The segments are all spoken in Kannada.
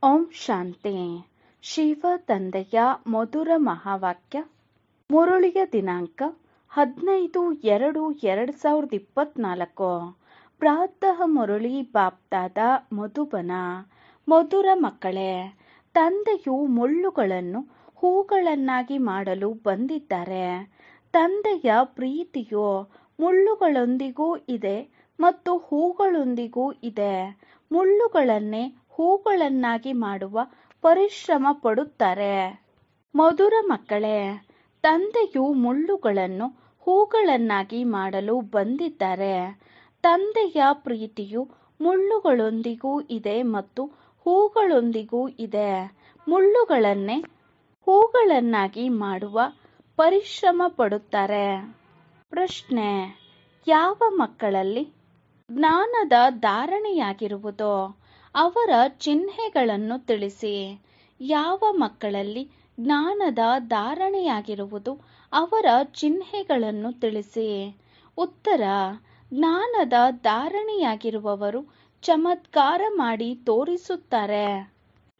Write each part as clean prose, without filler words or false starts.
ಓಂ ಶಾಂತಿ. ಶಿವ ತಂದೆಯ ಮಧುರ ಮಹಾವಾಕ್ಯ. ಮುರುಳಿಯ ದಿನಾಂಕ 15/2/2024. ಪ್ರಾತಃ ಮುರುಳಿ ಬಾಪ್ದಾದ ಮಧುಬನ. ಮಧುರ ಮಕ್ಕಳೇ, ತಂದೆಯು ಮುಳ್ಳುಗಳನ್ನು ಹೂಗಳನ್ನಾಗಿ ಮಾಡಲು ಬಂದಿದ್ದಾರೆ. ತಂದೆಯ ಪ್ರೀತಿಯು ಮುಳ್ಳುಗಳೊಂದಿಗೂ ಇದೆ ಮತ್ತು ಹೂಗಳೊಂದಿಗೂ ಇದೆ. ಮುಳ್ಳುಗಳನ್ನೇ ಹೂಗಳನ್ನಾಗಿ ಮಾಡುವ ಪರಿಶ್ರಮ ಪಡುತ್ತಾರೆ. ಮಧುರ ಮಕ್ಕಳೇ, ತಂದೆಯು ಮುಳ್ಳುಗಳನ್ನು ಹೂಗಳನ್ನಾಗಿ ಮಾಡಲು ಬಂದಿದ್ದಾರೆ. ತಂದೆಯ ಪ್ರೀತಿಯು ಮುಳ್ಳುಗಳೊಂದಿಗೂ ಇದೆ ಮತ್ತು ಹೂಗಳೊಂದಿಗೂ ಇದೆ. ಮುಳ್ಳುಗಳನ್ನೇ ಹೂಗಳನ್ನಾಗಿ ಮಾಡುವ ಪರಿಶ್ರಮ ಪಡುತ್ತಾರೆ. ಪ್ರಶ್ನೆ: ಯಾವ ಮಕ್ಕಳಲ್ಲಿ ಜ್ಞಾನದ ಧಾರಣೆಯಾಗಿರುವುದೋ ಅವರ ಚಿಹ್ನೆಗಳನ್ನು ತಿಳಿಸಿ. ಯಾವ ಮಕ್ಕಳಲ್ಲಿ ಜ್ಞಾನದ ಧಾರಣೆಯಾಗಿರುವುದು ಅವರ ಚಿಹ್ನೆಗಳನ್ನು ತಿಳಿಸಿ. ಉತ್ತರ: ಜ್ಞಾನದ ಧಾರಣೆಯಾಗಿರುವವರು ಚಮತ್ಕಾರ ಮಾಡಿ ತೋರಿಸುತ್ತಾರೆ.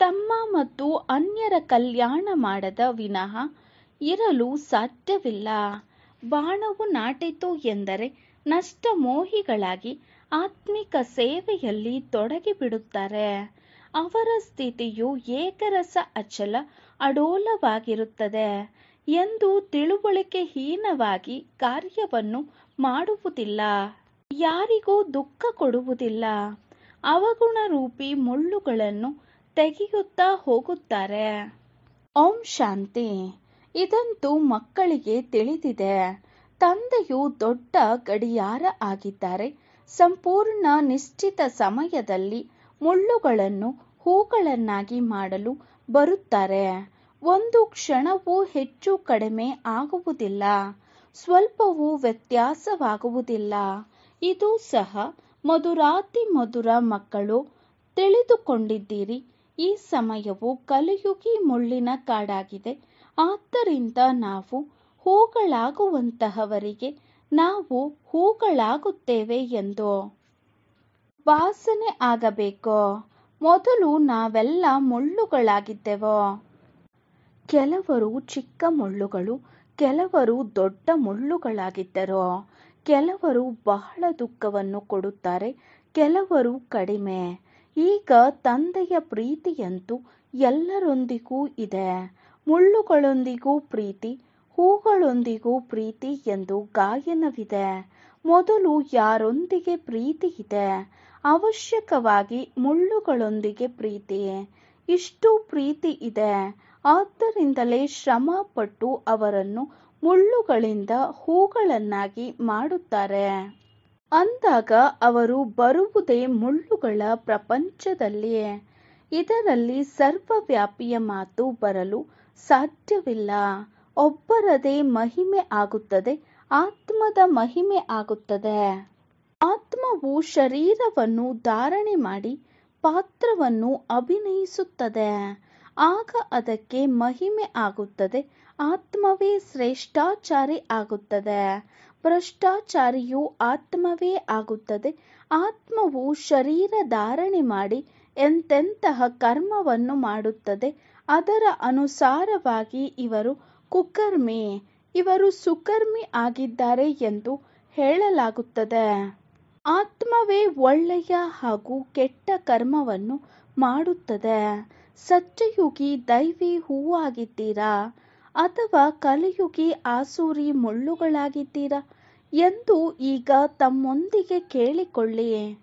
ತಮ್ಮ ಮತ್ತು ಅನ್ಯರ ಕಲ್ಯಾಣ ಮಾಡದ ವಿನಃ ಇರಲು ಸಾಧ್ಯವಿಲ್ಲ. ಬಾಣವು ನಾಟಿತು ಎಂದರೆ ನಷ್ಟಮೋಹಿಗಳಾಗಿ ಆತ್ಮಿಕ ಸೇವೆಯಲ್ಲಿ ತೊಡಗಿಬಿಡುತ್ತಾರೆ. ಅವರ ಸ್ಥಿತಿಯು ಏಕರಸ ಅಚಲ ಅಡೋಲವಾಗಿರುತ್ತದೆ ಎಂದು ತಿಳುವಳಿಕೆಹೀನವಾಗಿ ಕಾರ್ಯವನ್ನು ಮಾಡುವುದಿಲ್ಲ. ಯಾರಿಗೂ ದುಃಖ ಕೊಡುವುದಿಲ್ಲ. ಅವಗುಣರೂಪಿ ಮುಳ್ಳುಗಳನ್ನು ತೆಗೆಯುತ್ತಾ ಹೋಗುತ್ತಾರೆ. ಓಂ ಶಾಂತಿ. ಇದಂತೂ ಮಕ್ಕಳಿಗೆ ತಿಳಿದಿದೆ. ತಂದೆಯು ದೊಡ್ಡ ಗಡಿಯಾರ ಆಗಿದ್ದಾರೆ. ಸಂಪೂರ್ಣ ನಿಶ್ಚಿತ ಸಮಯದಲ್ಲಿ ಮುಳ್ಳುಗಳನ್ನು ಹೂಗಳನ್ನಾಗಿ ಮಾಡಲು ಬರುತ್ತಾರೆ. ಒಂದು ಕ್ಷಣವೂ ಹೆಚ್ಚು ಕಡಿಮೆ ಆಗುವುದಿಲ್ಲ. ಸ್ವಲ್ಪವೂ ವ್ಯತ್ಯಾಸವಾಗುವುದಿಲ್ಲ. ಇದು ಸಹ ಮಧುರಾತಿ ಮಧುರ ಮಕ್ಕಳು ತಿಳಿದುಕೊಂಡಿದ್ದೀರಿ. ಈ ಸಮಯವು ಕಲಿಯುಗಿ ಮುಳ್ಳಿನ ಕಾಡಾಗಿದೆ. ಆದ್ದರಿಂದ ನಾವು ಹೂಗಳಾಗುವಂತಹವರಿಗೆ ನಾವು ಹೂಗಳಾಗುತ್ತೇವೆ ಎಂದು ಭಾಸನೆ ಆಗಬೇಕು. ಮೊದಲು ನಾವೆಲ್ಲ ಮುಳ್ಳುಗಳಾಗಿದ್ದೆವು. ಕೆಲವರು ಚಿಕ್ಕ ಮುಳ್ಳುಗಳು, ಕೆಲವರು ದೊಡ್ಡ ಮುಳ್ಳುಗಳಾಗಿದ್ದರು. ಕೆಲವರು ಬಹಳ ದುಃಖವನ್ನು ಕೊಡುತ್ತಾರೆ, ಕೆಲವರು ಕಡಿಮೆ. ಈಗ ತಂದೆಯ ಪ್ರೀತಿಯಂತೂ ಎಲ್ಲರೊಂದಿಗೂ ಇದೆ. ಮುಳ್ಳುಗಳೊಂದಿಗೂ ಪ್ರೀತಿ, ಹೂಗಳೊಂದಿಗೂ ಪ್ರೀತಿ ಎಂದು ಗಾಯನವಿದೆ. ಮೊದಲು ಯಾರೊಂದಿಗೆ ಪ್ರೀತಿ ಇದೆ? ಅವಶ್ಯಕವಾಗಿ ಮುಳ್ಳುಗಳೊಂದಿಗೆ ಪ್ರೀತಿ. ಇಷ್ಟು ಪ್ರೀತಿ ಇದೆ. ಆದ್ದರಿಂದಲೇ ಶ್ರಮ ಪಟ್ಟು ಅವರನ್ನು ಮುಳ್ಳುಗಳಿಂದ ಹೂಗಳನ್ನಾಗಿ ಮಾಡುತ್ತಾರೆ. ಅಂದಾಗ ಅವರು ಬರುವುದೇ ಮುಳ್ಳುಗಳ ಪ್ರಪಂಚದಲ್ಲಿ. ಇದರಲ್ಲಿ ಸರ್ವವ್ಯಾಪಿಯ ಮಾತು ಬರಲು ಸಾಧ್ಯವಿಲ್ಲ. ಒಬ್ಬರದೇ ಮಹಿಮೆ ಆಗುತ್ತದೆ, ಆತ್ಮದ ಮಹಿಮೆ ಆಗುತ್ತದೆ. ಆತ್ಮವು ಶರೀರವನ್ನು ಧಾರಣೆ ಮಾಡಿ ಪಾತ್ರವನ್ನು ಅಭಿನಯಿಸುತ್ತದೆ. ಆಗ ಅದಕ್ಕೆ ಮಹಿಮೆ ಆಗುತ್ತದೆ. ಆತ್ಮವೇ ಶ್ರೇಷ್ಠಾಚಾರಿ ಆಗುತ್ತದೆ. ಭ್ರಷ್ಟಾಚಾರಿಯು ಆತ್ಮವೇ ಆಗುತ್ತದೆ. ಆತ್ಮವು ಶರೀರ ಧಾರಣೆ ಮಾಡಿ ಎಂತೆಂತಹ ಕರ್ಮವನ್ನು ಮಾಡುತ್ತದೆ. ಅದರ ಅನುಸಾರವಾಗಿ ಇವರು ಕುಕರ್ಮಿ, ಇವರು ಸುಕರ್ಮಿ ಆಗಿದ್ದಾರೆ ಎಂದು ಹೇಳಲಾಗುತ್ತದೆ. ಆತ್ಮವೇ ಒಳ್ಳೆಯ ಹಾಗೂ ಕೆಟ್ಟ ಕರ್ಮವನ್ನು ಮಾಡುತ್ತದೆ. ಸತ್ಯಯುಗಿ ದೈವಿ ಹೂವಾಗಿದ್ದೀರಾ ಅಥವಾ ಕಲಿಯುಗಿ ಆಸುರಿ ಮುಳ್ಳುಗಳಾಗಿದ್ದೀರಾ ಎಂದು ಈಗ ತಮ್ಮೊಂದಿಗೆ ಕೇಳಿಕೊಳ್ಳಿ.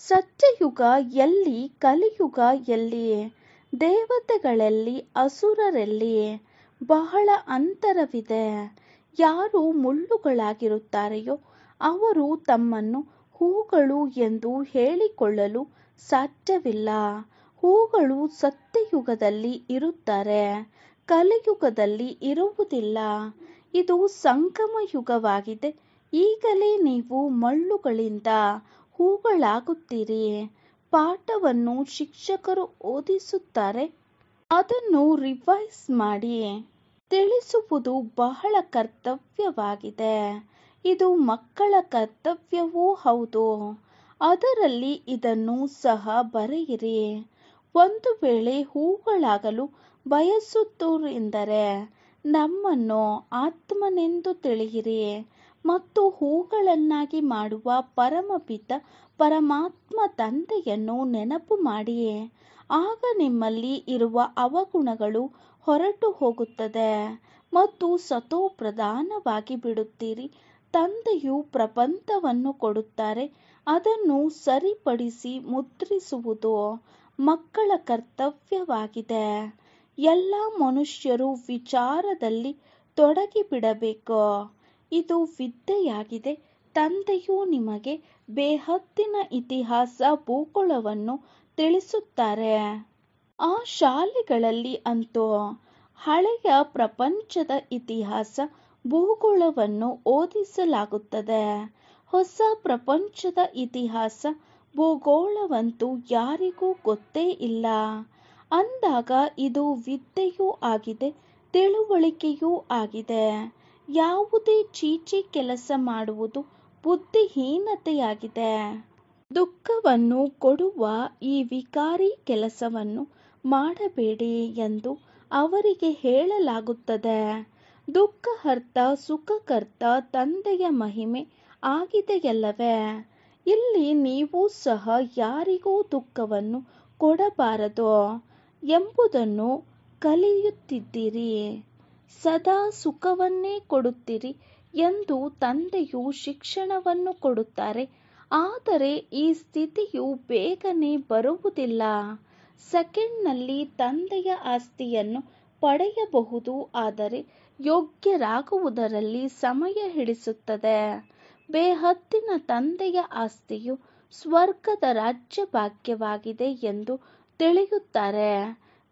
ಸತ್ಯಯುಗ ಎಲ್ಲಿ? ಕಲಿಯುಗ ಎಲ್ಲಿ? ದೇವತೆಗಳೆಲ್ಲಿ? ಅಸುರರೆಲ್ಲಿ? ಬಹಳ ಅಂತರವಿದೆ. ಯಾರು ಮುಳ್ಳುಗಳಾಗಿರುತ್ತಾರೆಯೋ ಅವರು ತಮ್ಮನ್ನು ಹೂಗಳು ಎಂದು ಹೇಳಿಕೊಳ್ಳಲು ಸಾಧ್ಯವಿಲ್ಲ. ಹೂಗಳು ಸತ್ಯಯುಗದಲ್ಲಿ ಇರುತ್ತಾರೆ, ಕಲಿಯುಗದಲ್ಲಿ ಇರುವುದಿಲ್ಲ. ಇದು ಸಂಗಮ ಯುಗವಾಗಿದೆ. ಈಗಲೇ ನೀವು ಮುಳ್ಳುಗಳಿಂದ ಹೂಗಳಾಗುತ್ತೀರಿ. ಪಾಠವನ್ನು ಶಿಕ್ಷಕರು ಓದಿಸುತ್ತಾರೆ. ಅದನ್ನು ರಿವೈಸ್ ಮಾಡಿ ತಿಳಿಸುವುದು ಬಹಳ ಕರ್ತವ್ಯವಾಗಿದೆ. ಇದು ಮಕ್ಕಳ ಕರ್ತವ್ಯವೂ ಹೌದು. ಅದರಲ್ಲಿ ಇದನ್ನು ಸಹ ಬರೆಯಿರಿ. ಒಂದು ವೇಳೆ ಹೂಗಳಾಗಲು ಬಯಸುತ್ತೀರೆಂದರೆ ನಮ್ಮನ್ನು ಆತ್ಮನೆಂದು ತಿಳಿಯಿರಿ ಮತ್ತು ಹೂಗಳನ್ನಾಗಿ ಮಾಡುವ ಪರಮಪಿತ ಪರಮಾತ್ಮ ತಂದೆಯನ್ನು ನೆನಪು ಮಾಡಿ. ಆಗ ನಿಮ್ಮಲ್ಲಿ ಇರುವ ಅವಗುಣಗಳು ಹೊರಟು ಹೋಗುತ್ತದೆ ಮತ್ತು ಸತೋಪ್ರಧಾನವಾಗಿ ಬಿಡುತ್ತೀರಿ. ತಂದೆಯು ಪ್ರಪಂಚವನ್ನು ಕೊಡುತ್ತಾರೆ, ಅದನ್ನು ಸರಿಪಡಿಸಿ ಮುದ್ರಿಸುವುದು ಮಕ್ಕಳ ಕರ್ತವ್ಯವಾಗಿದೆ. ಎಲ್ಲ ಮನುಷ್ಯರು ವಿಚಾರದಲ್ಲಿ ತೊಡಗಿಬಿಡಬೇಕು. ಇದು ವಿದ್ಯೆಯಾಗಿದೆ. ತಂದೆಯು ನಿಮಗೆ ಬೇಹದ್ದಿನ ಇತಿಹಾಸ ಭೂಗೋಳವನ್ನು ತಿಳಿಸುತ್ತಾರೆ. ಆ ಶಾಲೆಗಳಲ್ಲಿ ಅಂತೂ ಹಳೆಯ ಪ್ರಪಂಚದ ಇತಿಹಾಸ ಭೂಗೋಳವನ್ನು ಓದಿಸಲಾಗುತ್ತದೆ. ಹೊಸ ಪ್ರಪಂಚದ ಇತಿಹಾಸ ಭೂಗೋಳವಂತೂ ಯಾರಿಗೂ ಗೊತ್ತೇ ಇಲ್ಲ. ಅಂದಾಗ ಇದು ವಿದ್ಯೆಯೂ ಆಗಿದೆ, ತಿಳುವಳಿಕೆಯೂ ಆಗಿದೆ. ಯಾವುದೇ ಚೀಚಿ ಕೆಲಸ ಮಾಡುವುದು ಬುದ್ಧಿಹೀನತೆಯಾಗಿದೆ. ದುಃಖವನ್ನು ಕೊಡುವ ಈ ವಿಕಾರಿ ಕೆಲಸವನ್ನು ಮಾಡಬೇಡಿ ಎಂದು ಅವರಿಗೆ ಹೇಳಲಾಗುತ್ತದೆ. ದುಃಖಹರ್ತ ಸುಖಕರ್ತ ತಂದೆಯ ಮಹಿಮೆ ಆಗಿದೆಯಲ್ಲವೇ? ಇಲ್ಲಿ ನೀವು ಸಹ ಯಾರಿಗೂ ದುಃಖವನ್ನು ಕೊಡಬಾರದು ಎಂಬುದನ್ನು ಕಲಿಯುತ್ತಿದ್ದೀರಿ. ಸದಾ ಸುಖವನ್ನೇ ಕೊಡುತ್ತೀರಿ ಎಂದು ತಂದೆಯು ಶಿಕ್ಷಣವನ್ನು ಕೊಡುತ್ತಾರೆ. ಆದರೆ ಈ ಸ್ಥಿತಿಯು ಬೇಗನೆ ಬರುವುದಿಲ್ಲ. ಸೆಕೆಂಡ್ನಲ್ಲಿ ತಂದೆಯ ಆಸ್ತಿಯನ್ನು ಪಡೆಯಬಹುದು, ಆದರೆ ಯೋಗ್ಯರಾಗುವುದರಲ್ಲಿ ಸಮಯ ಹಿಡಿಸುತ್ತದೆ. ಬೇಹದ್ದಿನ ತಂದೆಯ ಆಸ್ತಿಯು ಸ್ವರ್ಗದ ರಾಜ್ಯಭಾಗ್ಯವಾಗಿದೆ ಎಂದು ತಿಳಿಯುತ್ತಾರೆ.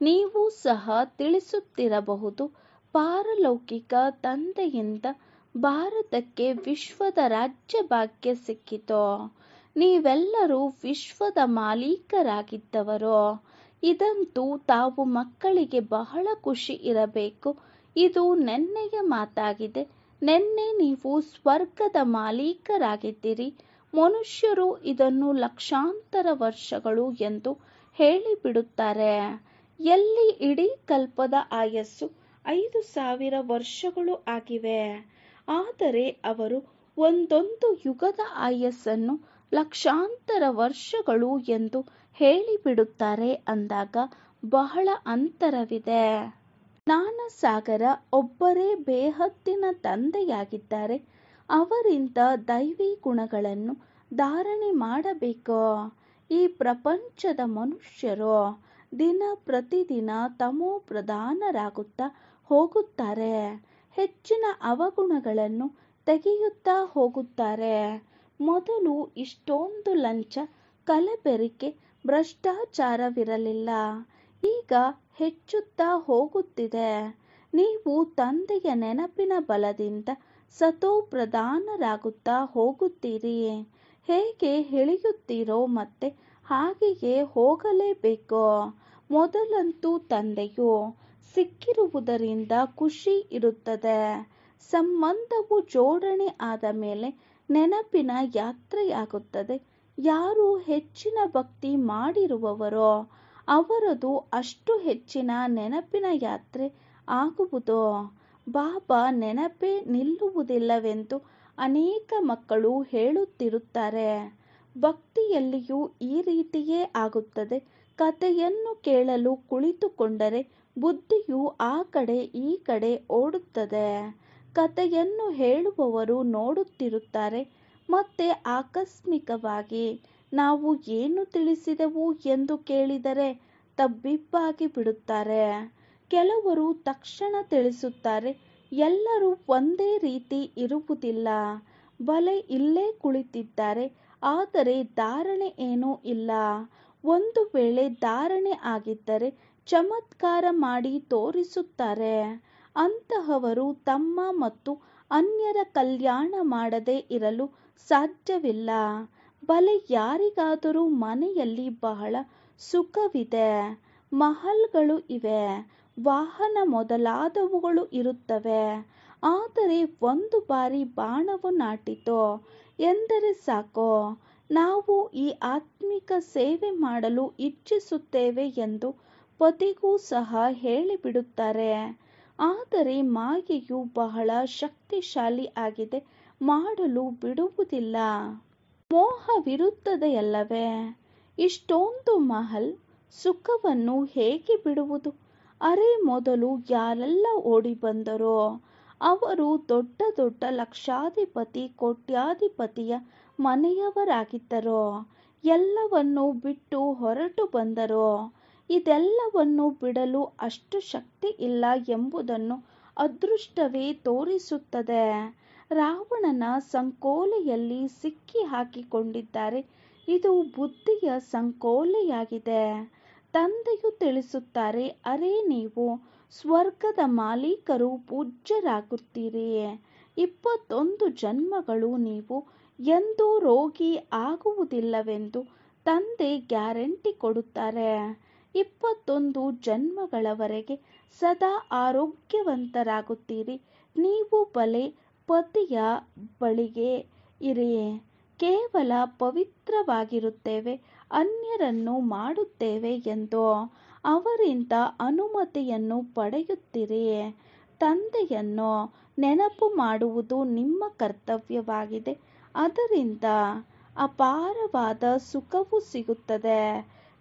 ನೀವು ಸಹ ತಿಳಿಸುತ್ತಿರಬಹುದು, ಪಾರಲೌಕಿಕ ತಂದೆಯಿಂದ ಭಾರತಕ್ಕೆ ವಿಶ್ವದ ರಾಜ್ಯಭಾಗ್ಯ ಸಿಕ್ಕಿತು. ನೀವೆಲ್ಲರೂ ವಿಶ್ವದ ಮಾಲೀಕರಾಗಿದ್ದವರು. ಇದಂತೂ ತಾವು ಮಕ್ಕಳಿಗೆ ಬಹಳ ಖುಷಿ ಇರಬೇಕು. ಇದು ನೆನ್ನೆಯ ಮಾತಾಗಿದೆ. ನೆನ್ನೆ ನೀವು ಸ್ವರ್ಗದ ಮಾಲೀಕರಾಗಿದ್ದೀರಿ. ಮನುಷ್ಯರು ಇದನ್ನು ಲಕ್ಷಾಂತರ ವರ್ಷಗಳು ಎಂದು ಹೇಳಿಬಿಡುತ್ತಾರೆ. ಎಲ್ಲಿ ಇಡೀ ಕಲ್ಪದ ಆಯಸ್ಸು 5000 ವರ್ಷಗಳು ಆಗಿವೆ. ಆದರೆ ಅವರು ಒಂದೊಂದು ಯುಗದ ಆಯಸ್ಸನ್ನು ಲಕ್ಷಾಂತರ ವರ್ಷಗಳು ಎಂದು ಹೇಳಿಬಿಡುತ್ತಾರೆ. ಅಂದಾಗ ಬಹಳ ಅಂತರವಿದೆ. ಜ್ಞಾನಸಾಗರ ಒಬ್ಬರೇ ಬೇಹದ್ದಿನ ತಂದೆಯಾಗಿದ್ದಾರೆ. ಅವರಿಂದ ದೈವಿ ಗುಣಗಳನ್ನು ಧಾರಣೆ ಮಾಡಬೇಕು. ಈ ಪ್ರಪಂಚದ ಮನುಷ್ಯರು ದಿನ ಪ್ರತಿದಿನ ತಮೋ ಪ್ರಧಾನರಾಗುತ್ತಾ ಹೋಗುತ್ತಾರೆ. ಹೆಚ್ಚಿನ ಅವಗುಣಗಳನ್ನು ತೆಗೆಯುತ್ತಾ ಹೋಗುತ್ತಾರೆ. ಮೊದಲು ಇಷ್ಟೊಂದು ಲಂಚ, ಕಲಬೆರಕೆ, ಭ್ರಷ್ಟಾಚಾರವಿರಲಿಲ್ಲ. ಈಗ ಹೆಚ್ಚುತ್ತಾ ಹೋಗುತ್ತಿದೆ. ನೀವು ತಂದೆಯ ನೆನಪಿನ ಬಲದಿಂದ ಸತೋಪ್ರಧಾನರಾಗುತ್ತಾ ಹೋಗುತ್ತೀರಿ. ಹೇಗೆ ಇಳಿಯುತ್ತೀರೋ ಮತ್ತೆ ಹಾಗೆಯೇ ಹೋಗಲೇಬೇಕು. ಮೊದಲಂತೂ ತಂದೆಯು ಸಿಕ್ಕಿರುವುದರಿಂದ ಖುಷಿ ಇರುತ್ತದೆ. ಸಂಬಂಧವು ಜೋಡಣೆ ಆದ ಮೇಲೆ ನೆನಪಿನ ಯಾತ್ರೆಯಾಗುತ್ತದೆ. ಯಾರು ಹೆಚ್ಚಿನ ಭಕ್ತಿ ಮಾಡಿರುವವರೋ ಅವರದು ಅಷ್ಟು ಹೆಚ್ಚಿನ ನೆನಪಿನ ಯಾತ್ರೆ ಆಗುವುದು. ಬಾಬಾ ನೆನಪೇ ನಿಲ್ಲುವುದಿಲ್ಲವೆಂದು ಅನೇಕ ಮಕ್ಕಳು ಹೇಳುತ್ತಿರುತ್ತಾರೆ. ಭಕ್ತಿಯಲ್ಲಿಯೂ ಈ ರೀತಿಯೇ ಆಗುತ್ತದೆ. ಕಥೆಯನ್ನು ಕೇಳಲು ಕುಳಿತುಕೊಂಡರೆ ಬುದ್ಧಿಯು ಆ ಕಡೆ ಈ ಕಡೆ ಓಡುತ್ತದೆ. ಕಥೆಯನ್ನು ಹೇಳುವವರು ನೋಡುತ್ತಿರುತ್ತಾರೆ. ಮತ್ತೆ ಆಕಸ್ಮಿಕವಾಗಿ ನಾವು ಏನು ತಿಳಿಸಿದೆವು ಎಂದು ಕೇಳಿದರೆ ತಬ್ಬಿಬ್ಬಾಗಿ ಬಿಡುತ್ತಾರೆ. ಕೆಲವರು ತಕ್ಷಣ ತಿಳಿಸುತ್ತಾರೆ. ಎಲ್ಲರೂ ಒಂದೇ ರೀತಿ ಇರುವುದಿಲ್ಲ. ಭಲೆ ಇಲ್ಲೇ ಕುಳಿತಿದ್ದಾರೆ, ಆದರೆ ಧಾರಣೆ ಏನೂ ಇಲ್ಲ. ಒಂದು ವೇಳೆ ಧಾರಣೆ ಆಗಿದ್ದರೆ ಚಮತ್ಕಾರ ಮಾಡಿ ತೋರಿಸುತ್ತಾರೆ. ಅಂತಹವರು ತಮ್ಮ ಮತ್ತು ಅನ್ಯರ ಕಲ್ಯಾಣ ಮಾಡದೇ ಇರಲು ಸಾಧ್ಯವಿಲ್ಲ. ಭಲೆ ಯಾರಿಗಾದರೂ ಮನೆಯಲ್ಲಿ ಬಹಳ ಸುಖವಿದೆ, ಮಹಲ್ಗಳು ಇವೆ, ವಾಹನ ಮೊದಲಾದವುಗಳು ಇರುತ್ತವೆ. ಆದರೆ ಒಂದು ಬಾರಿ ಬಾಣವು ನಾಟಿತು ಎಂದರೆ ಸಾಕು, ನಾವು ಈ ಆತ್ಮಿಕ ಸೇವೆ ಮಾಡಲು ಇಚ್ಛಿಸುತ್ತೇವೆ ಎಂದು ಪತಿಗೂ ಸಹ ಹೇಳಿಬಿಡುತ್ತಾರೆ. ಆದರೆ ಮಾಯೆಯು ಬಹಳ ಶಕ್ತಿಶಾಲಿ ಆಗಿದೆ, ಮಾಡಲು ಬಿಡುವುದಿಲ್ಲ. ಮೋಹವಿರುತ್ತದೆಯಲ್ಲವೇ? ಇಷ್ಟೊಂದು ಮಹಲ್ ಸುಖವನ್ನು ಹೇಗೆ ಬಿಡುವುದು? ಅರೆ, ಮೊದಲು ಯಾರೆಲ್ಲ ಓಡಿ ಬಂದರೋ ಅವರು ದೊಡ್ಡ ದೊಡ್ಡ ಲಕ್ಷಾಧಿಪತಿ ಕೋಟ್ಯಾಧಿಪತಿಯ ಮನೆಯವರಾಗಿದ್ದರೋ, ಎಲ್ಲವನ್ನೂ ಬಿಟ್ಟು ಹೊರಟು ಬಂದರೋ. ಇದೆಲ್ಲವನ್ನು ಬಿಡಲು ಅಷ್ಟು ಶಕ್ತಿ ಇಲ್ಲ ಎಂಬುದನ್ನು ಅದೃಷ್ಟವೇ ತೋರಿಸುತ್ತದೆ. ರಾವಣನ ಸಂಕೋಲೆಯಲ್ಲಿ ಸಿಕ್ಕಿ ಹಾಕಿಕೊಂಡಿದ್ದಾರೆ. ಇದು ಬುದ್ಧಿಯ ಸಂಕೋಲೆಯಾಗಿದೆ. ತಂದೆಯು ತಿಳಿಸುತ್ತಾರೆ, ಅರೆ, ನೀವು ಸ್ವರ್ಗದ ಮಾಲೀಕರು, ಪೂಜ್ಯರಾಗುತ್ತೀರಿ. 21 ಜನ್ಮಗಳು ನೀವು ಎಂದೂ ರೋಗಿ ಆಗುವುದಿಲ್ಲವೆಂದು ತಂದೆ ಗ್ಯಾರಂಟಿ ಕೊಡುತ್ತಾರೆ. 21 ಜನ್ಮಗಳವರೆಗೆ ಸದಾ ಆರೋಗ್ಯವಂತರಾಗುತ್ತೀರಿ. ನೀವು ಬಲೆ ಪತಿಯ ಬಳಿಗೆ ಇರಿ. ಕೇವಲ ಪವಿತ್ರವಾಗಿರುತ್ತೇವೆ, ಅನ್ಯರನ್ನು ಮಾಡುತ್ತೇವೆ ಎಂದು ಅವರಿಂದ ಅನುಮತಿಯನ್ನು ಪಡೆಯುತ್ತೀರಿ. ತಂದೆಯನ್ನು ನೆನಪು ಮಾಡುವುದು ನಿಮ್ಮ ಕರ್ತವ್ಯವಾಗಿದೆ. ಅದರಿಂದ ಅಪಾರವಾದ ಸುಖವು ಸಿಗುತ್ತದೆ.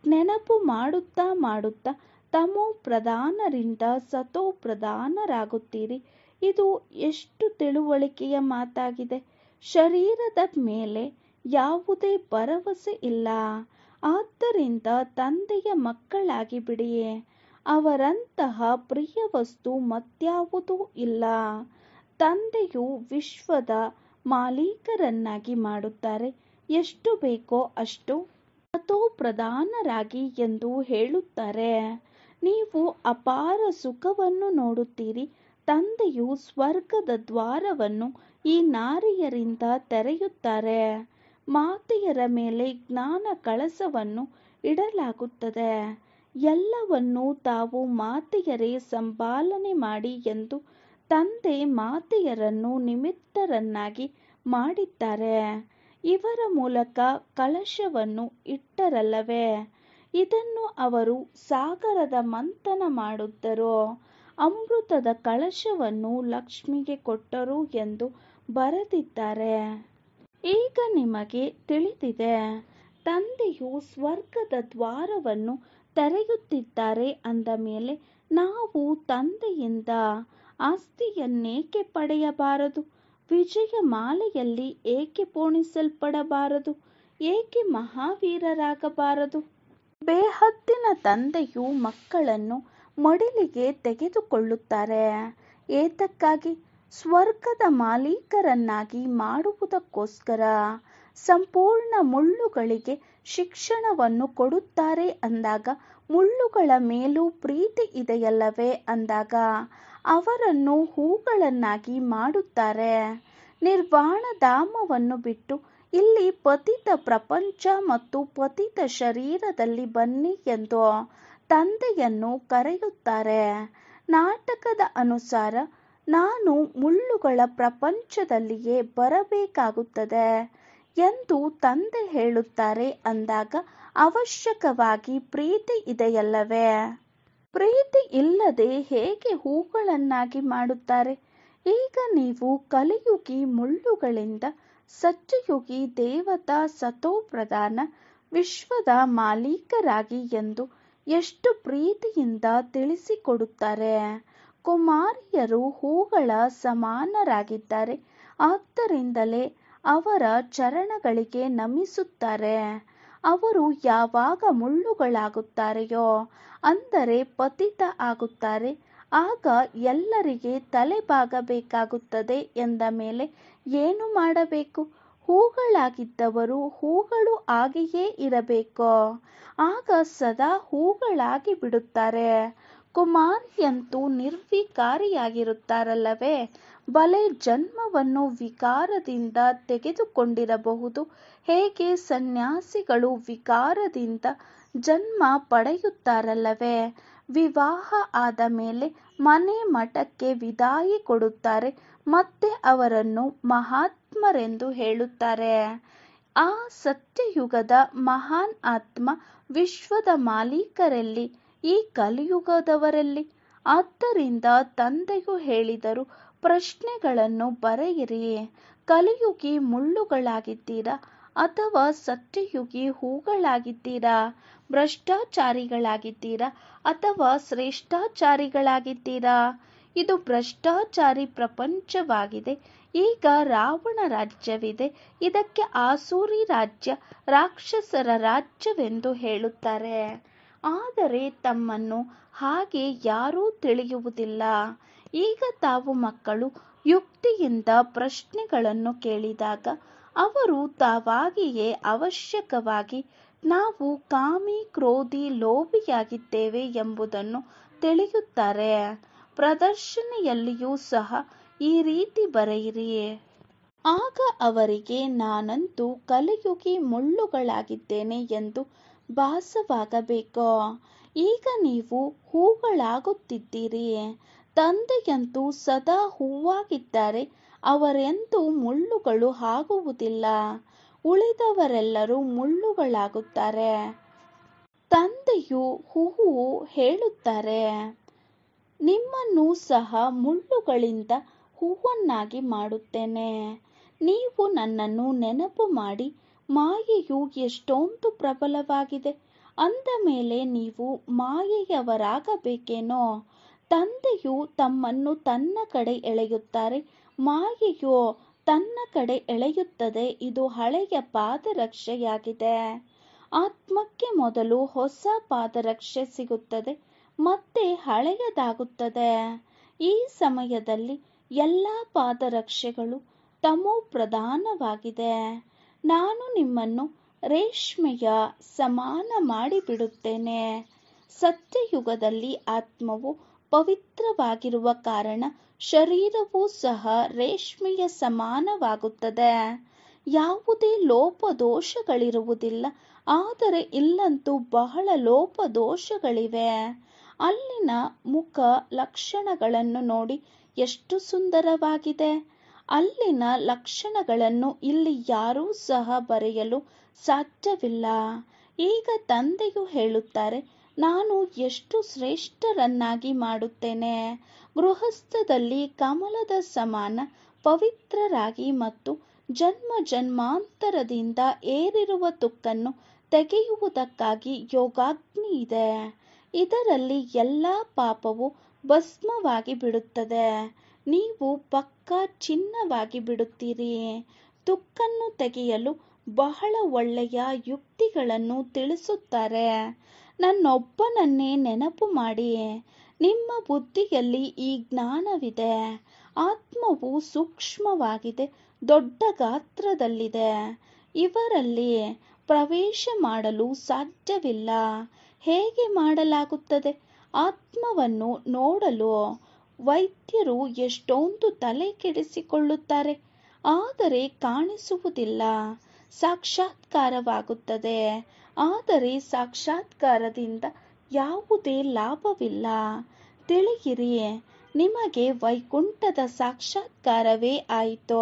ನೆನಪು ಮಾಡುತ್ತಾ ಮಾಡುತ್ತಾ ತಮೋ ಪ್ರಧಾನರಿಂದ ಸತೋ ಪ್ರಧಾನರಾಗುತ್ತೀರಿ. ಇದು ಎಷ್ಟು ತಿಳುವಳಿಕೆಯ ಮಾತಾಗಿದೆ. ಶರೀರದ ಮೇಲೆ ಯಾವುದೇ ಭರವಸೆ ಇಲ್ಲ. ಆದ್ದರಿಂದ ತಂದೆಯ ಮಕ್ಕಳಾಗಿ ಬಿಡಿ. ಅವರಂತಹ ಪ್ರಿಯ ವಸ್ತು ಮತ್ಯಾವುದೂ ಇಲ್ಲ. ತಂದೆಯು ವಿಶ್ವದ ಮಾಲೀಕರನ್ನಾಗಿ ಮಾಡುತ್ತಾರೆ. ಎಷ್ಟು ಬೇಕೋ ಅಷ್ಟು ಸತೋ ಪ್ರಧಾನರಾಗಿ ಎಂದು ಹೇಳುತ್ತಾರೆ. ನೀವು ಅಪಾರ ಸುಖವನ್ನು ನೋಡುತ್ತೀರಿ. ತಂದೆಯು ಸ್ವರ್ಗದ ದ್ವಾರವನ್ನು ಈ ನಾರಿಯರಿಂದ ತೆರೆಯುತ್ತಾರೆ. ಮಾತೆಯರ ಮೇಲೆ ಜ್ಞಾನ ಕಳಸವನ್ನು ಇಡಲಾಗುತ್ತದೆ. ಎಲ್ಲವನ್ನೂ ತಾವು ಮಾತೆಯರೇ ಸಂಪಾಲನೆ ಮಾಡಿ ಎಂದು ತಂದೆ ಮಾತೆಯರನ್ನು ನಿಮಿತ್ತರನ್ನಾಗಿ ಮಾಡಿದ್ದಾರೆ. ಇವರ ಮೂಲಕ ಕಲಶವನ್ನು ಇಟ್ಟರಲ್ಲವೇ? ಇದನ್ನು ಅವರು ಸಾಗರದ ಮಂಥನ ಮಾಡಿದ್ದರು. ಅಮೃತದ ಕಲಶವನ್ನು ಲಕ್ಷ್ಮಿಗೆ ಕೊಟ್ಟರು ಎಂದು ಬರೆದಿದ್ದಾರೆ. ಈಗ ನಿಮಗೆ ತಿಳಿದಿದೆ. ತಂದೆಯು ಸ್ವರ್ಗದ ದ್ವಾರವನ್ನು ತೆರೆಯುತ್ತಿದ್ದಾರೆ ಅಂದ ಮೇಲೆ ನಾವು ತಂದೆಯಿಂದ ಆಸ್ತಿಯನ್ನೇಕೆ ಪಡೆಯಬಾರದು? ವಿಜಯ ಮಾಲೆಯಲ್ಲಿ ಏಕೆ ಪೋಣಿಸಲ್ಪಡಬಾರದು? ಏಕೆ ಮಹಾವೀರರಾಗಬಾರದು? ಬೇಹದ್ದಿನ ತಂದೆಯು ಮಕ್ಕಳನ್ನು ಮಡಿಲಿಗೆ ತೆಗೆದುಕೊಳ್ಳುತ್ತಾರೆ. ಏತಕ್ಕಾಗಿ? ಸ್ವರ್ಗದ ಮಾಲೀಕರನ್ನಾಗಿ ಮಾಡುವುದಕ್ಕೋಸ್ಕರ. ಸಂಪೂರ್ಣ ಮುಳ್ಳುಗಳಿಗೆ ಶಿಕ್ಷಣವನ್ನು ಕೊಡುತ್ತಾರೆ ಅಂದಾಗ ಮುಳ್ಳುಗಳ ಮೇಲೂ ಪ್ರೀತಿ ಇದೆಯಲ್ಲವೇ ಅಂದಾಗ ಅವರನ್ನು ಹೂಗಳನ್ನಾಗಿ ಮಾಡುತ್ತಾರೆ. ನಿರ್ವಾಣಧಾಮವನ್ನು ಬಿಟ್ಟು ಇಲ್ಲಿ ಪತಿತ ಪ್ರಪಂಚ ಮತ್ತು ಪತಿತ ಶರೀರದಲ್ಲಿ ಬನ್ನಿ ಎಂದು ತಂದೆಯನ್ನು ಕರೆಯುತ್ತಾರೆ. ನಾಟಕದ ಅನುಸಾರ ನಾನು ಮುಳ್ಳುಗಳ ಪ್ರಪಂಚದಲ್ಲಿಯೇ ಬರಬೇಕಾಗುತ್ತದೆ ಎಂದು ತಂದೆ ಹೇಳುತ್ತಾರೆ ಅಂದಾಗ ಅವಶ್ಯಕವಾಗಿ ಪ್ರೀತಿ ಇದೆಯಲ್ಲವೇ? ಪ್ರೀತಿ ಇಲ್ಲದೆ ಹೇಗೆ ಹೂಗಳನ್ನಾಗಿ ಮಾಡುತ್ತಾರೆ? ಈಗ ನೀವು ಕಲಿಯುಗಿ ಮುಳ್ಳುಗಳಿಂದ ಸತ್ಯಯುಗಿ ದೇವತಾ ಸತೋ ಪ್ರಧಾನ ವಿಶ್ವದ ಮಾಲೀಕರಾಗಿ ಎಂದು ಎಷ್ಟು ಪ್ರೀತಿಯಿಂದ ತಿಳಿಸಿಕೊಡುತ್ತಾರೆ. ಕುಮಾರಿಯರು ಹೂಗಳ ಸಮಾನರಾಗಿದ್ದಾರೆ. ಆದ್ದರಿಂದಲೇ ಅವರ ಚರಣಗಳಿಗೆ ನಮಿಸುತ್ತಾರೆ. ಅವರು ಯಾವಾಗ ಮುಳ್ಳುಗಳಾಗುತ್ತಾರೆಯೋ ಅಂದರೆ ಪತಿತ ಆಗುತ್ತಾರೆ, ಆಗ ಎಲ್ಲರಿಗೆ ತಲೆಬಾಗಬೇಕಾಗುತ್ತದೆ ಎಂದ ಮೇಲೆ ಏನು ಮಾಡಬೇಕು? ಹೂಗಳಾಗಿದ್ದವರು ಹೂಗಳು ಆಗಿಯೇ ಇರಬೇಕು. ಆಗ ಸದಾ ಹೂಗಳಾಗಿ ಬಿಡುತ್ತಾರೆ. ಕುಮಾರಿಯಂತೂ ನಿರ್ವಿಕಾರಿಯಾಗಿರುತ್ತಾರಲ್ಲವೇ? ಬಲೆ ಜನ್ಮವನ್ನು ವಿಕಾರದಿಂದ ತೆಗೆದುಕೊಂಡಿರಬಹುದು. ಹೇಗೆ ಸನ್ಯಾಸಿಗಳು ವಿಕಾರದಿಂದ ಜನ್ಮ ಪಡೆಯುತ್ತಾರಲ್ಲವೇ? ವಿವಾಹ ಆದ ಮೇಲೆ ಮನೆ ಮಠಕ್ಕೆ ವಿದಾಯಿ ಕೊಡುತ್ತಾರೆ. ಮತ್ತೆ ಅವರನ್ನು ಮಹಾತ್ಮರೆಂದು ಹೇಳುತ್ತಾರೆ. ಆ ಸತ್ಯಯುಗದ ಮಹಾನ್ ಆತ್ಮ ವಿಶ್ವದ ಮಾಲೀಕರೆಲ್ಲಿ, ಈ ಕಲಿಯುಗದವರೆಲ್ಲಿ? ಆದ್ದರಿಂದ ತಂದೆಯು ಹೇಳಿದರು, ಪ್ರಶ್ನೆಗಳನ್ನು ಬರೆಯಿರಿ. ಕಲಿಯುಗಿ ಮುಳ್ಳುಗಳಾಗಿದ್ದೀರಾ ಅಥವಾ ಸತ್ಯಯುಗಿ ಹೂಗಳಾಗಿದ್ದೀರಾ? ಭ್ರಷ್ಟಾಚಾರಿಗಳಾಗಿದ್ದೀರಾ ಅಥವಾ ಶ್ರೇಷ್ಠಾಚಾರಿಗಳಾಗಿದ್ದೀರಾ? ಇದು ಭ್ರಷ್ಟಾಚಾರಿ ಪ್ರಪಂಚವಾಗಿದೆ. ಈಗ ರಾವಣ ರಾಜ್ಯವಿದೆ. ಇದಕ್ಕೆ ಆಸುರಿ ರಾಜ್ಯ, ರಾಕ್ಷಸರ ರಾಜ್ಯವೆಂದು ಹೇಳುತ್ತಾರೆ. ಆದರೆ ತಮ್ಮನ್ನು ಹಾಗೆ ಯಾರೂ ತಿಳಿಯುವುದಿಲ್ಲ. ಈಗ ತಾವು ಮಕ್ಕಳು ಯುಕ್ತಿಯಿಂದ ಪ್ರಶ್ನೆಗಳನ್ನು ಕೇಳಿದಾಗ ಅವರು ತಾವಾಗಿಯೇ ಅವಶ್ಯಕವಾಗಿ ನಾವು ಕಾಮಿ, ಕ್ರೋಧಿ, ಲೋಭಿಯಾಗಿದ್ದೇವೆ ಎಂಬುದನ್ನು ತಿಳಿಯುತ್ತಾರೆ. ಪ್ರದರ್ಶನೆಯಲ್ಲಿಯೂ ಸಹ ಈ ರೀತಿ ಬರೆಯಿರಿ. ಆಗ ಅವರಿಗೆ ನಾನಂತೂ ಕಲಿಯುಗಿ ಮುಳ್ಳುಗಳಾಗಿದ್ದೇನೆ ಎಂದು ಭಾಸವಾಗಬೇಕು. ಈಗ ನೀವು ಹೂಗಳಾಗುತ್ತಿದ್ದೀರಿ. ತಂದೆಯಂತೂ ಸದಾ ಹೂವಾಗಿದ್ದಾರೆ. ಅವರೆಂದೂ ಮುಳ್ಳುಗಳು ಆಗುವುದಿಲ್ಲ. ಉಳಿದವರೆಲ್ಲರೂ ಮುಳ್ಳುಗಳಾಗುತ್ತಾರೆ. ತಂದೆಯು ಹೂವು ಹೇಳುತ್ತಾರೆ, ನಿಮ್ಮನ್ನೂ ಸಹ ಮುಳ್ಳುಗಳಿಂದ ಹೂವನ್ನಾಗಿ ಮಾಡುತ್ತೇನೆ. ನೀವು ನನ್ನನ್ನು ನೆನಪು ಮಾಡಿ. ಮಾಯೆಯು ಎಷ್ಟೊಂದು ಪ್ರಬಲವಾಗಿದೆ. ಅಂದ ಮೇಲೆ ನೀವು ಮಾಯೆಯವರಾಗಬೇಕೇನೋ? ತಂದೆಯು ತಮ್ಮನ್ನು ತನ್ನ ಕಡೆ ಎಳೆಯುತ್ತಾರೆ. ಮಾಯೆಯು ತನ್ನ ಕಡೆ ಎಳೆಯುತ್ತದೆ. ಇದು ಹಳೆಯ ಪಾದರಕ್ಷೆಯಾಗಿದೆ. ಆತ್ಮಕ್ಕೆ ಮೊದಲು ಹೊಸ ಪಾದರಕ್ಷೆ ಸಿಗುತ್ತದೆ, ಮತ್ತೆ ಹಳೆಯದಾಗುತ್ತದೆ. ಈ ಸಮಯದಲ್ಲಿ ಎಲ್ಲ ಪಾದರಕ್ಷೆಗಳು ತಮೋ ಪ್ರಧಾನವಾಗಿದೆ. ನಾನು ನಿಮ್ಮನ್ನು ರೇಷ್ಮೆಯ ಸಮಾನ ಮಾಡಿಬಿಡುತ್ತೇನೆ. ಸತ್ಯಯುಗದಲ್ಲಿ ಆತ್ಮವು ಪವಿತ್ರವಾಗಿರುವ ಕಾರಣ ಶರೀರವೂ ಸಹ ರೇಷ್ಮೆಯ ಸಮಾನವಾಗುತ್ತದೆ. ಯಾವುದೇ ಲೋಪದೋಷಗಳಿರುವುದಿಲ್ಲ. ಆದರೆ ಇಲ್ಲಂತೂ ಬಹಳ ಲೋಪದೋಷಗಳಿವೆ. ಅಲ್ಲಿನ ಮುಖ ಲಕ್ಷಣಗಳನ್ನು ನೋಡಿ, ಎಷ್ಟು ಸುಂದರವಾಗಿದೆ. ಅಲ್ಲಿನ ಲಕ್ಷಣಗಳನ್ನು ಇಲ್ಲಿ ಯಾರೂ ಸಹ ಬರೆಯಲು ಸಾಧ್ಯವಿಲ್ಲ. ಈಗ ತಂದೆಯು ಹೇಳುತ್ತಾರೆ, ನಾನು ಎಷ್ಟು ಶ್ರೇಷ್ಠರನ್ನಾಗಿ ಮಾಡುತ್ತೇನೆ. ಗೃಹಸ್ಥದಲ್ಲಿ ಕಮಲದ ಸಮಾನ ಪವಿತ್ರರಾಗಿ ಮತ್ತು ಜನ್ಮ ಜನ್ಮಾಂತರದಿಂದ ಏರಿರುವ ತುಕ್ಕನ್ನು ತೆಗೆಯುವುದಕ್ಕಾಗಿ ಯೋಗಾಗ್ನಿ ಇದೆ. ಇದರಲ್ಲಿ ಎಲ್ಲ ಪಾಪವು ಭಸ್ಮವಾಗಿ ಬಿಡುತ್ತದೆ. ನೀವು ಪಕ್ಕಾ ಚಿನ್ನವಾಗಿ ಬಿಡುತ್ತೀರಿ. ತುಕ್ಕನ್ನು ತೆಗೆಯಲು ಬಹಳ ಒಳ್ಳೆಯ ಯುಕ್ತಿಗಳನ್ನು ತಿಳಿಸುತ್ತಾರೆ. ನನ್ನೊಬ್ಬನನ್ನೇ ನೆನಪು ಮಾಡಿ. ನಿಮ್ಮ ಬುದ್ಧಿಯಲ್ಲಿ ಈ ಜ್ಞಾನವಿದೆ. ಆತ್ಮವು ಸೂಕ್ಷ್ಮವಾಗಿದೆ, ದೊಡ್ಡ ಗಾತ್ರದಲ್ಲಿದೆ. ಇವರಲ್ಲಿ ಪ್ರವೇಶ ಮಾಡಲು ಸಾಧ್ಯವಿಲ್ಲ. ಹೇಗೆ ಮಾಡಲಾಗುತ್ತದೆ? ಆತ್ಮವನ್ನು ನೋಡಲು ವೈದ್ಯರು ಎಷ್ಟೊಂದು ತಲೆ ಕೆಡಿಸಿಕೊಳ್ಳುತ್ತಾರೆ. ಆದರೆ ಕಾಣಿಸುವುದಿಲ್ಲ. ಸಾಕ್ಷಾತ್ಕಾರವಾಗುತ್ತದೆ. ಆದರೆ ಸಾಕ್ಷಾತ್ಕಾರದಿಂದ ಯಾವುದೇ ಲಾಭವಿಲ್ಲ. ತಿಳಿಯಿರಿ, ನಿಮಗೆ ವೈಕುಂಠದ ಸಾಕ್ಷಾತ್ಕಾರವೇ ಆಯಿತು.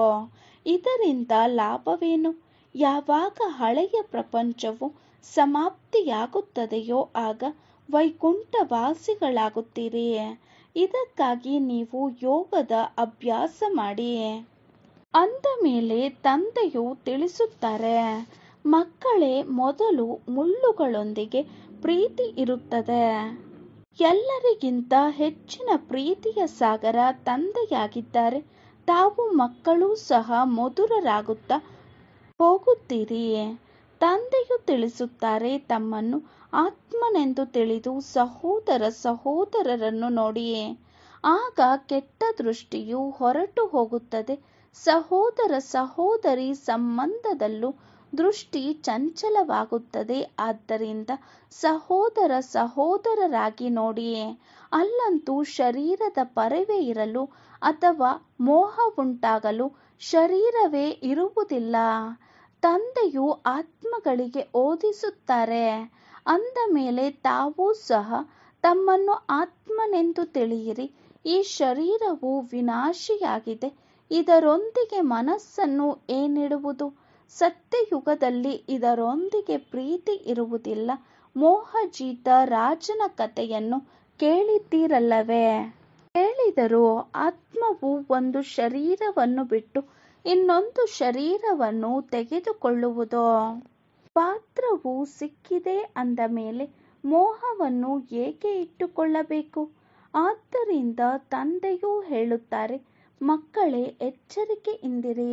ಇದರಿಂದ ಲಾಭವೇನು? ಯಾವಾಗ ಹಳೆಯ ಪ್ರಪಂಚವು ಸಮಾಪ್ತಿಯಾಗುತ್ತದೆಯೋ ಆಗ ವೈಕುಂಠವಾಸಿಗಳಾಗುತ್ತೀರಿ. ಇದಕ್ಕಾಗಿ ನೀವು ಯೋಗದ ಅಭ್ಯಾಸ ಮಾಡಿ. ಅಂದ ಮೇಲೆ ತಂದೆಯು ತಿಳಿಸುತ್ತಾರೆ, ಮಕ್ಕಳೇ, ಮೊದಲು ಮುಳ್ಳುಗಳೊಂದಿಗೆ ಪ್ರೀತಿ ಇರುತ್ತದೆ. ಎಲ್ಲರಿಗಿಂತ ಹೆಚ್ಚಿನ ಪ್ರೀತಿಯ ಸಾಗರ ತಂದೆಯಾಗಿದ್ದಾರೆ. ತಾವು ಮಕ್ಕಳೂ ಸಹ ಮಧುರರಾಗುತ್ತಾ ಹೋಗುತ್ತೀರಿ. ತಂದೆಯು ತಿಳಿಸುತ್ತಾರೆ, ತಮ್ಮನ್ನು ಆತ್ಮನೆಂದು ತಿಳಿದು ಸಹೋದರರನ್ನು ನೋಡಿ. ಆಗ ಕೆಟ್ಟ ದೃಷ್ಟಿಯು ಹೊರಟು ಹೋಗುತ್ತದೆ. ಸಹೋದರಿ ಸಂಬಂಧದಲ್ಲೂ ದೃಷ್ಟಿ ಚಂಚಲವಾಗುತ್ತದೆ. ಆದ್ದರಿಂದ ಸಹೋದರರಾಗಿ ನೋಡಿ. ಅಲ್ಲಂತೂ ಶರೀರದ ಪರವೇ ಇರಲು ಅಥವಾ ಮೋಹ ಉಂಟಾಗಲು ಶರೀರವೇ ಇರುವುದಿಲ್ಲ. ತಂದೆಯು ಆತ್ಮಗಳಿಗೆ ಓದಿಸುತ್ತಾರೆ. ಅಂದ ಮೇಲೆ ತಾವೂ ಸಹ ತಮ್ಮನ್ನು ಆತ್ಮನೆಂದು ತಿಳಿಯಿರಿ. ಈ ಶರೀರವು ವಿನಾಶಿಯಾಗಿದೆ. ಇದರೊಂದಿಗೆ ಮನಸ್ಸನ್ನು ಏನಿಡುವುದು? ಸತ್ಯಯುಗದಲ್ಲಿ ಇದರೊಂದಿಗೆ ಪ್ರೀತಿ ಇರುವುದಿಲ್ಲ. ಮೋಹಜೀತ ರಾಜನ ಕಥೆಯನ್ನು ಕೇಳಿದ್ದೀರಲ್ಲವೇ? ಕೇಳಿದರೂ ಆತ್ಮವು ಒಂದು ಶರೀರವನ್ನು ಬಿಟ್ಟು ಇನ್ನೊಂದು ಶರೀರವನ್ನು ತೆಗೆದುಕೊಳ್ಳುವುದು. ಪಾತ್ರವು ಸಿಕ್ಕಿದೆ ಅಂದ ಮೇಲೆ ಮೋಹವನ್ನು ಏಕೆ ಇಟ್ಟುಕೊಳ್ಳಬೇಕು? ಆದ್ದರಿಂದ ತಂದೆಯೂ ಹೇಳುತ್ತಾರೆ, ಮಕ್ಕಳೇ ಎಚ್ಚರಿಕೆಯಿಂದಿರಿ.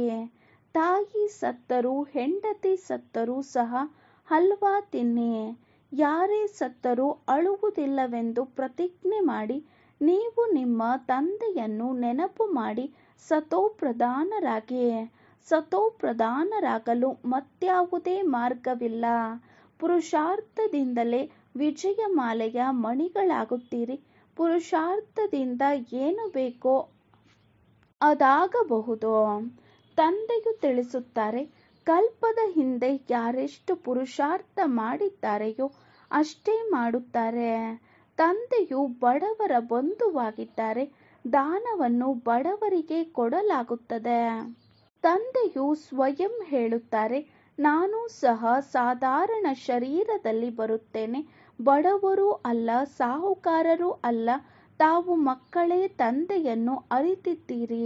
ತಾಯಿ ಸತ್ತರೂ ಹೆಂಡತಿ ಸತ್ತರೂ ಸಹ ಹಲ್ವಾ ತಿನ್ನಿ. ಯಾರೇ ಸತ್ತರೂ ಅಳುವುದಿಲ್ಲವೆಂದು ಪ್ರತಿಜ್ಞೆ ಮಾಡಿ ನೀವು ನಿಮ್ಮ ತಂದೆಯನ್ನು ನೆನಪು ಮಾಡಿ ಸತೋಪ್ರಧಾನರಾಗಿ. ಸತೋಪ್ರಧಾನರಾಗಲು ಮತ್ಯಾವುದೇ ಮಾರ್ಗವಿಲ್ಲ. ಪುರುಷಾರ್ಥದಿಂದಲೇ ವಿಜಯಮಾಲೆಯ ಮಣಿಗಳಾಗುತ್ತೀರಿ. ಪುರುಷಾರ್ಥದಿಂದ ಏನು ಬೇಕೋ ಅದಾಗಬಹುದು. ತಂದೆಯು ತಿಳಿಸುತ್ತಾರೆ, ಕಲ್ಪದ ಹಿಂದೆ ಯಾರೆಷ್ಟು ಪುರುಷಾರ್ಥ ಮಾಡಿದ್ದಾರೆಯೋ ಅಷ್ಟೇ ಮಾಡುತ್ತಾರೆ. ತಂದೆಯು ಬಡವರ ಬಂಧುವಾಗಿದ್ದಾರೆ. ದಾನವನ್ನು ಬಡವರಿಗೆ ಕೊಡಲಾಗುತ್ತದೆ. ತಂದೆಯು ಸ್ವಯಂ ಹೇಳುತ್ತಾರೆ, ನಾನು ಸಹ ಸಾಧಾರಣ ಶರೀರದಲ್ಲಿ ಬರುತ್ತೇನೆ. ಬಡವರೂ ಅಲ್ಲ, ಸಾಹುಕಾರರೂ ಅಲ್ಲ. ತಾವು ಮಕ್ಕಳೇ ತಂದೆಯನ್ನು ಅರಿತಿದ್ದೀರಿ.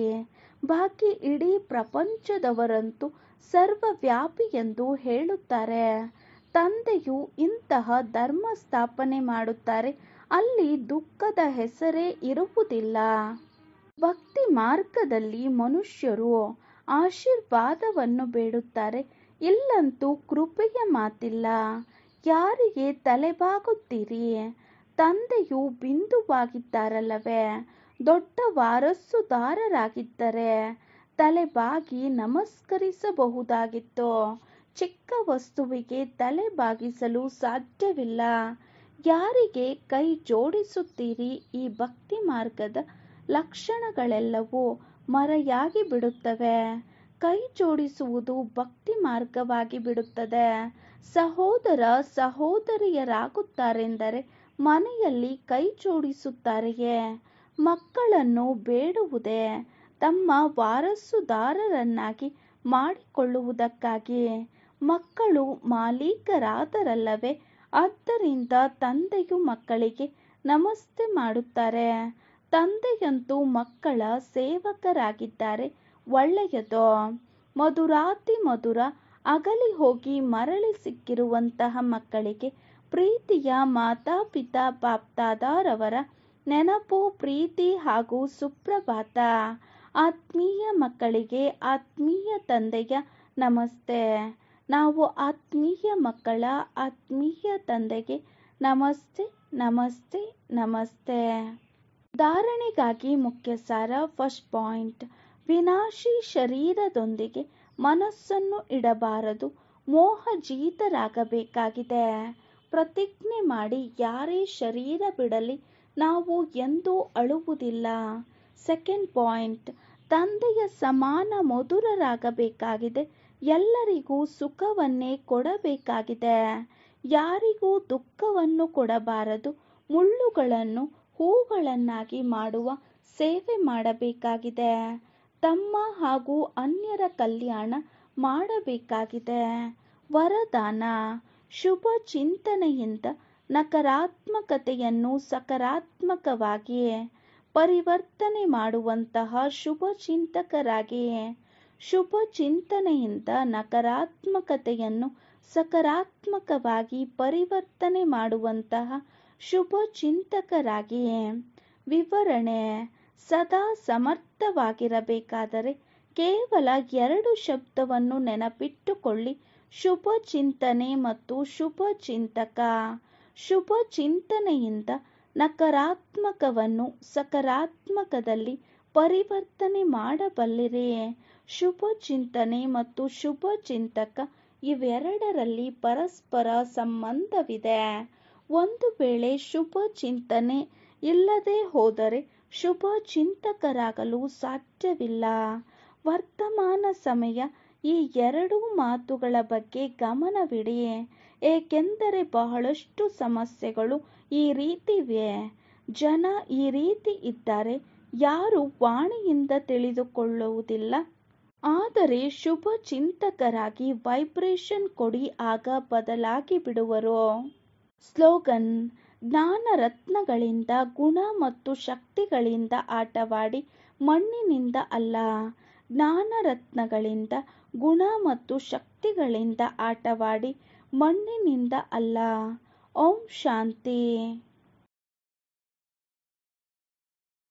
ಬಾಕಿ ಇಡೀ ಪ್ರಪಂಚದವರಂತೂ ಸರ್ವವ್ಯಾಪಿ ಎಂದು ಹೇಳುತ್ತಾರೆ. ತಂದೆಯು ಇಂತಹ ಧರ್ಮ ಸ್ಥಾಪನೆ ಮಾಡುತ್ತಾರೆ. ಅಲ್ಲಿ ದುಃಖದ ಹೆಸರೇ ಇರುವುದಿಲ್ಲ. ಭಕ್ತಿ ಮಾರ್ಗದಲ್ಲಿ ಮನುಷ್ಯರು ಆಶೀರ್ವಾದವನ್ನು ಬೇಡುತ್ತಾರೆ. ಇಲ್ಲಂತೂ ಕೃಪೆಯ ಮಾತಿಲ್ಲ. ಯಾರಿಗೆ ತಲೆಬಾಗುತ್ತೀರಿ? ತಂದೆಯು ಬಿಂದುವಾಗಿದ್ದಾರಲ್ಲವೇ? ದೊಡ್ಡ ವಾರಸುದಾರರಾಗಿದ್ದರೆ ತಲೆಬಾಗಿ ನಮಸ್ಕರಿಸಬಹುದಾಗಿತ್ತು. ಚಿಕ್ಕ ವಸ್ತುವಿಗೆ ತಲೆ ಬಾಗಿಸಲು ಸಾಧ್ಯವಿಲ್ಲ. ಯಾರಿಗೆ ಕೈ ಜೋಡಿಸುತ್ತೀರಿ? ಈ ಭಕ್ತಿ ಮಾರ್ಗದ ಲಕ್ಷಣಗಳೆಲ್ಲವೂ ಮರೆಯಾಗಿ ಬಿಡುತ್ತವೆ. ಕೈ ಜೋಡಿಸುವುದು ಭಕ್ತಿ ಮಾರ್ಗವಾಗಿ ಬಿಡುತ್ತದೆ. ಸಹೋದರ ಸಹೋದರಿಯರಾಗುತ್ತಾರೆಂದರೆ ಮನೆಯಲ್ಲಿ ಕೈ ಜೋಡಿಸುತ್ತಾರೆಯೇ? ಮಕ್ಕಳನ್ನು ಬೇಡುವುದೇ ತಮ್ಮ ವಾರಸುದಾರರನ್ನಾಗಿ ಮಾಡಿಕೊಳ್ಳುವುದಕ್ಕಾಗಿ. ಮಕ್ಕಳು ಮಾಲೀಕರಾದರಲ್ಲವೇ? ಆದ್ದರಿಂದ ತಂದೆಯು ಮಕ್ಕಳಿಗೆ ನಮಸ್ತೆ ಮಾಡುತ್ತಾರೆ. ತಂದೆಯಂತೂ ಮಕ್ಕಳ ಸೇವಕರಾಗಿದ್ದಾರೆ. ಒಳ್ಳೆಯದು. ಮಧುರಾತಿ ಮಧುರ ಅಗಲಿ ಹೋಗಿ ಮರಳಿ ಸಿಕ್ಕಿರುವಂತಹ ಮಕ್ಕಳಿಗೆ ಪ್ರೀತಿಯ ಮಾತಾಪಿತಾ ಬಾಪ್ದಾದಾರವರ ನೆನಪು, ಪ್ರೀತಿ ಹಾಗೂ ಸುಪ್ರಭಾತ. ಆತ್ಮೀಯ ಮಕ್ಕಳಿಗೆ ಆತ್ಮೀಯ ತಂದೆಯ ನಮಸ್ತೆ. ನಾವು ಆತ್ಮೀಯ ಮಕ್ಕಳ ಆತ್ಮೀಯ ತಂದೆಗೆ ನಮಸ್ತೆ ನಮಸ್ತೆ ನಮಸ್ತೆ. ಧಾರಣೆಗಾಗಿ ಮುಖ್ಯ ಸಾರ. ಫಸ್ಟ್ ಪಾಯಿಂಟ್, ವಿನಾಶಿ ಶರೀರದೊಂದಿಗೆ ಮನಸ್ಸನ್ನು ಇಡಬಾರದು. ಮೋಹಜೀತರಾಗಬೇಕಾಗಿದೆ. ಪ್ರತಿಜ್ಞೆ ಮಾಡಿ, ಯಾರೇ ಶರೀರ ಬಿಡಲಿ ನಾವು ಎಂದೂ ಅಳುವುದಿಲ್ಲ. ಸೆಕೆಂಡ್ ಪಾಯಿಂಟ್, ತಂದೆಯ ಸಮಾನ ಮಧುರರಾಗಬೇಕಾಗಿದೆ. ಎಲ್ಲರಿಗೂ ಸುಖವನ್ನೇ ಕೊಡಬೇಕಾಗಿದೆ. ಯಾರಿಗೂ ದುಃಖವನ್ನು ಕೊಡಬಾರದು. ಮುಳ್ಳುಗಳನ್ನು ಹೂಗಳನ್ನಾಗಿ ಮಾಡುವ ಸೇವೆ ಮಾಡಬೇಕಾಗಿದೆ. ತಮ್ಮ ಹಾಗೂ ಅನ್ಯರ ಕಲ್ಯಾಣ ಮಾಡಬೇಕಾಗಿದೆ. ವರದಾನ: ಶುಭ ಚಿಂತನೆಯಿಂದ ನಕಾರಾತ್ಮಕತೆಯನ್ನು ಸಕಾರಾತ್ಮಕವಾಗಿ ಪರಿವರ್ತನೆ ಮಾಡುವಂತಹ ಶುಭ ಚಿಂತಕರಾಗಿ. ಶುಭ ಚಿಂತನೆಯಿಂದ ನಕಾರಾತ್ಮಕತೆಯನ್ನು ಸಕಾರಾತ್ಮಕವಾಗಿ ಪರಿವರ್ತನೆ ಮಾಡುವಂತಹ ಶುಭ ಚಿಂತಕರಾಗಿ. ವಿವರಣೆ: ಸದಾ ಸಮರ್ಥವಾಗಿರಬೇಕಾದರೆ ಕೇವಲ 2 ಶಬ್ದವನ್ನು ನೆನಪಿಟ್ಟುಕೊಳ್ಳಿ: ಶುಭ ಚಿಂತನೆ ಮತ್ತು ಶುಭ ಚಿಂತಕ. ಶುಭ ಚಿಂತನೆಯಿಂದ ನಕಾರಾತ್ಮಕವನ್ನು ಸಕಾರಾತ್ಮಕದಲ್ಲಿ ಪರಿವರ್ತನೆ ಮಾಡಬಲ್ಲಿರಿ. ಶುಭ ಚಿಂತನೆ ಮತ್ತು ಶುಭ ಚಿಂತಕ ಇವೆರಡರಲ್ಲಿ ಪರಸ್ಪರ ಸಂಬಂಧವಿದೆ. ಒಂದು ವೇಳೆ ಶುಭ ಚಿಂತನೆ ಇಲ್ಲದೆ ಹೋದರೆ ಶುಭ ಚಿಂತಕರಾಗಲು ಸಾಧ್ಯವಿಲ್ಲ. ವರ್ತಮಾನ ಸಮಯ ಈ 2 ಮಾತುಗಳ ಬಗ್ಗೆ ಗಮನವಿಡಿ. ಏಕೆಂದರೆ ಬಹಳಷ್ಟು ಸಮಸ್ಯೆಗಳು ಈ ರೀತಿವೆ. ಜನ ಈ ರೀತಿ ಇದ್ದಾರೆ. ಯಾರು ವಾಣಿಯಿಂದ ತಿಳಿದುಕೊಳ್ಳುವುದಿಲ್ಲ. ಆದರೆ ಶುಭ ಚಿಂತಕರಾಗಿ ವೈಬ್ರೇಷನ್ ಕೊಡಿ, ಆಗ ಬದಲಾಗಿ ಬಿಡುವರು. ಸ್ಲೋಗನ್: ಜ್ಞಾನ ರತ್ನಗಳಿಂದ, ಗುಣ ಮತ್ತು ಶಕ್ತಿಗಳಿಂದ ಆಟವಾಡಿ, ಮಣ್ಣಿನಿಂದ ಅಲ್ಲ. ಜ್ಞಾನ ರತ್ನಗಳಿಂದ, ಗುಣ ಮತ್ತು ಶಕ್ತಿಗಳಿಂದ ಆಟವಾಡಿ, ಮಣ್ಣಿನಿಂದ ಅಲ್ಲ. ಓಂ ಶಾಂತಿ.